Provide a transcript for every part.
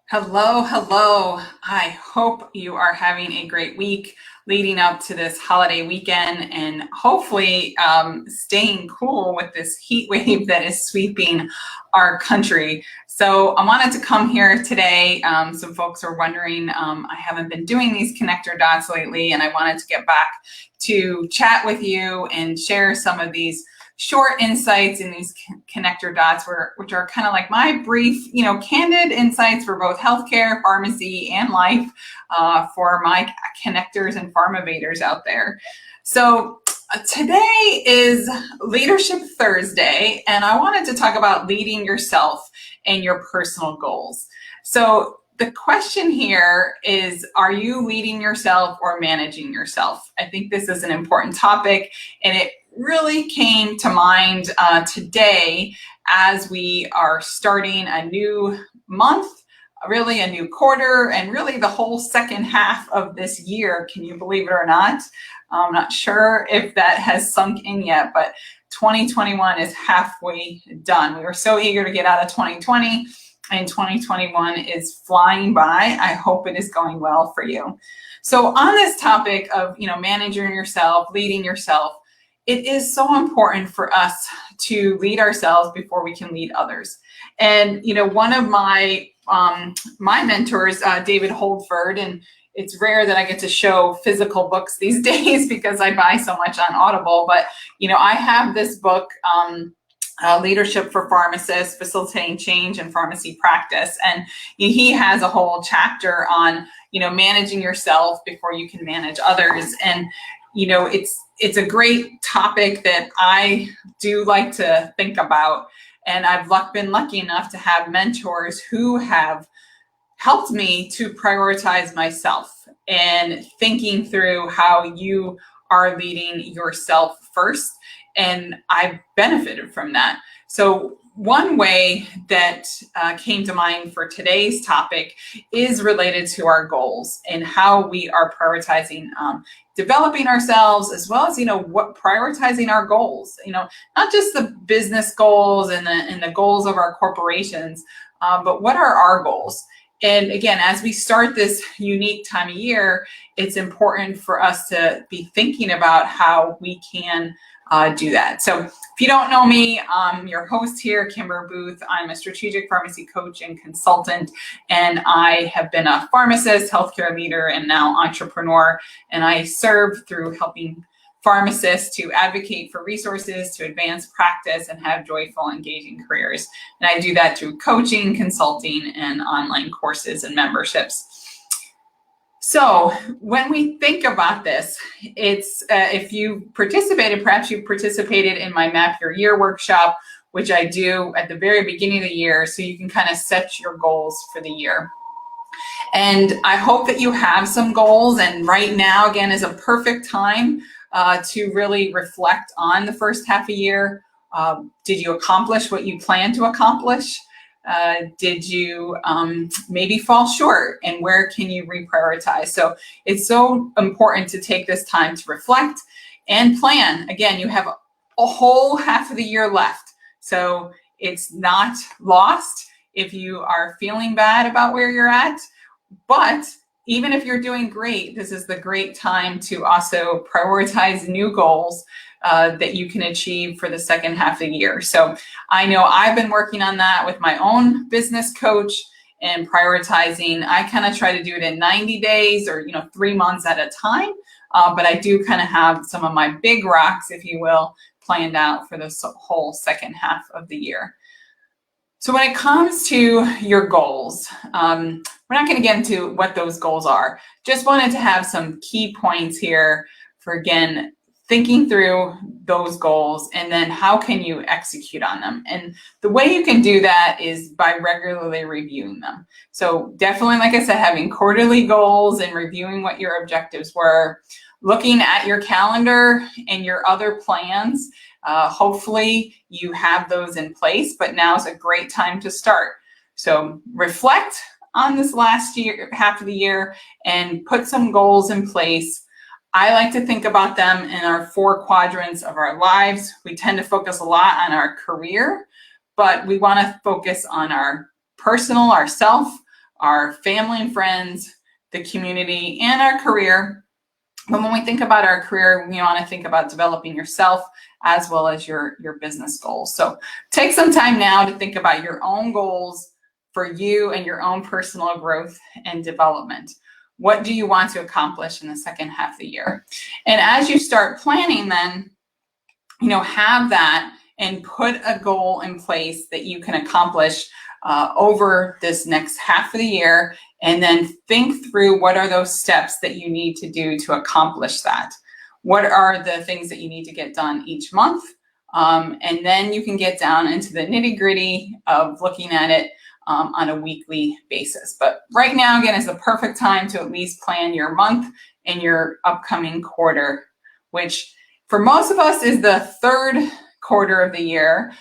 Hello, hello. I hope you are having a great week leading up to this holiday weekend and hopefully staying cool with this heat wave that is sweeping our country. So I wanted to come here today. Some folks are wondering, I haven't been doing these connector dots lately, and I wanted to get back to chat with you and share some of these short insights in these connector dots, which are kind of like my brief, candid insights for both healthcare, pharmacy, and life for my connectors and pharmovators out there. So today is Leadership Thursday, and I wanted to talk about leading yourself and your personal goals. So the question here is, are you leading yourself or managing yourself? I think this is an important topic, and it really came to mind today as we are starting a new month, really a new quarter, and really the whole second half of this year. Can you believe it or not? I'm not sure if that has sunk in yet, but 2021 is halfway done. We were so eager to get out of 2020, and 2021 is flying by. I hope it is going well for you. So on this topic of, managing yourself, leading yourself, it is so important for us to lead ourselves before we can lead others. And, one of my mentors, David Holdford, and it's rare that I get to show physical books these days because I buy so much on Audible, but, I have this book, Leadership for Pharmacists, Facilitating Change in Pharmacy Practice. And he has a whole chapter on, managing yourself before you can manage others. And, it's a great topic that I do like to think about. And I've been lucky enough to have mentors who have helped me to prioritize myself and thinking through how you are leading yourself first. And I've benefited from that. So one way that came to mind for today's topic is related to our goals and how we are prioritizing developing ourselves, as well as, prioritizing our goals, not just the business goals and the goals of our corporations, but what are our goals? And again, as we start this unique time of year, it's important for us to be thinking about how we can do that. So if you don't know me, I'm your host here, Kimber Boothe. I'm a strategic pharmacy coach and consultant, and I have been a pharmacist, healthcare leader, and now entrepreneur. And I serve through helping pharmacists to advocate for resources to advance practice and have joyful, engaging careers. And I do that through coaching, consulting, and online courses and memberships. So when we think about this, it's if you participated, perhaps you participated in my Map Your Year workshop, which I do at the very beginning of the year, so you can kind of set your goals for the year. And I hope that you have some goals, and right now, again, is a perfect time to really reflect on the first half of the year. Did you accomplish what you planned to accomplish? Did you maybe fall short, and where can you reprioritize? So it's so important to take this time to reflect and plan. Again, you have a whole half of the year left, so it's not lost if you are feeling bad about where you're at. But even if you're doing great, this is the great time to also prioritize new goals that you can achieve for the second half of the year. So I know I've been working on that with my own business coach and prioritizing. I kind of try to do it in 90 days or 3 months at a time, but I do kind of have some of my big rocks, if you will, planned out for this whole second half of the year. So when it comes to your goals, we're not going to get into what those goals are. Just wanted to have some key points here for, again, thinking through those goals, and then how can you execute on them? And the way you can do that is by regularly reviewing them. So definitely, like I said, having quarterly goals and reviewing what your objectives were, looking at your calendar and your other plans. Hopefully you have those in place, but now is a great time to start. So reflect on this last year, half of the year, and put some goals in place. I like to think about them in our 4 quadrants of our lives. We tend to focus a lot on our career, but we want to focus on our personal, ourself, our family and friends, the community, and our career. But when we think about our career, we want to think about developing yourself as well as your business goals. So take some time now to think about your own goals for you and your own personal growth and development. What do you want to accomplish in the second half of the year? And as you start planning, then, have that and put a goal in place that you can accomplish over this next half of the year, and then think through what are those steps that you need to do to accomplish that. What are the things that you need to get done each month? And then you can get down into the nitty-gritty of looking at it on a weekly basis. But right now, again, is the perfect time to at least plan your month and your upcoming quarter, which for most of us is the third quarter of the year.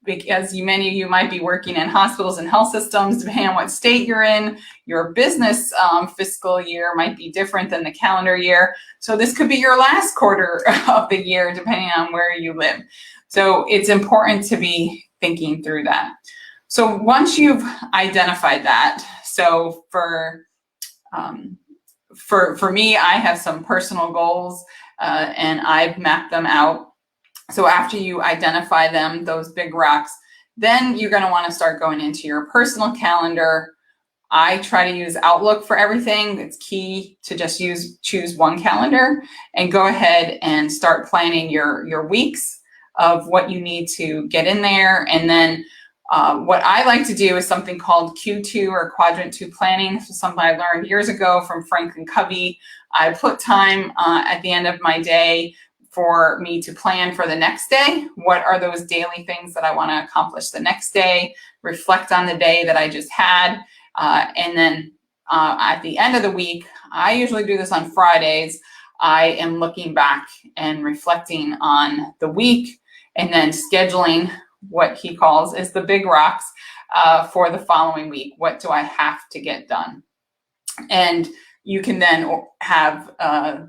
Because many of you might be working in hospitals and health systems, depending on what state you're in. Your business fiscal year might be different than the calendar year. So this could be your last quarter of the year, depending on where you live. So it's important to be thinking through that. So once you've identified that, so for me, I have some personal goals and I've mapped them out. So after you identify them, those big rocks, then you're going to want to start going into your personal calendar. I try to use Outlook for everything. It's key to just choose one calendar and go ahead and start planning your weeks of what you need to get in there. And then what I like to do is something called Q2 or Quadrant 2 planning. This is something I learned years ago from Franklin Covey. I put time at the end of my day for me to plan for the next day. What are those daily things that I want to accomplish the next day? Reflect on the day that I just had. And then at the end of the week, I usually do this on Fridays. I am looking back and reflecting on the week and then scheduling what he calls is the big rocks for the following week. What do I have to get done? And you can then have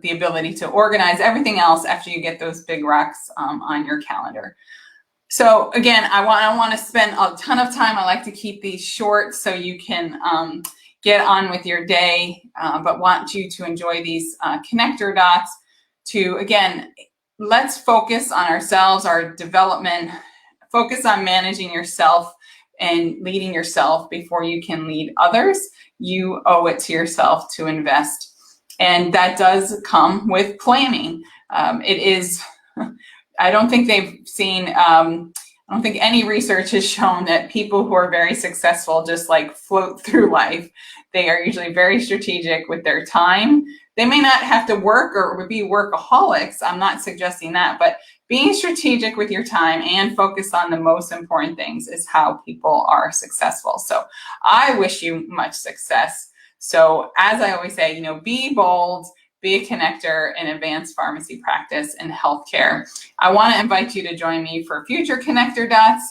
the ability to organize everything else after you get those big rocks on your calendar. So again, I don't want to spend a ton of time. I like to keep these short so you can get on with your day, but want you to enjoy these connector dots to, again, let's focus on ourselves, our development, focus on managing yourself and leading yourself before you can lead others. You owe it to yourself to invest. And that does come with planning. It is, I don't think they've seen, I don't think any research has shown that people who are very successful just like float through life. They are usually very strategic with their time. They may not have to work or be workaholics. I'm not suggesting that, but being strategic with your time and focus on the most important things is how people are successful. So I wish you much success. So as I always say, be bold, be a connector in advanced pharmacy practice and healthcare. I want to invite you to join me for future connector dots.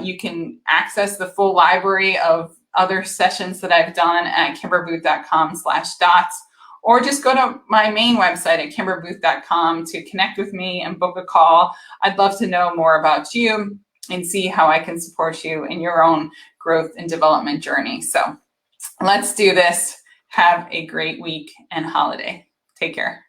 You can access the full library of other sessions that I've done at kimberbooth.com/dots. Or just go to my main website at kimberbooth.com to connect with me and book a call. I'd love to know more about you and see how I can support you in your own growth and development journey. So let's do this. Have a great week and holiday. Take care.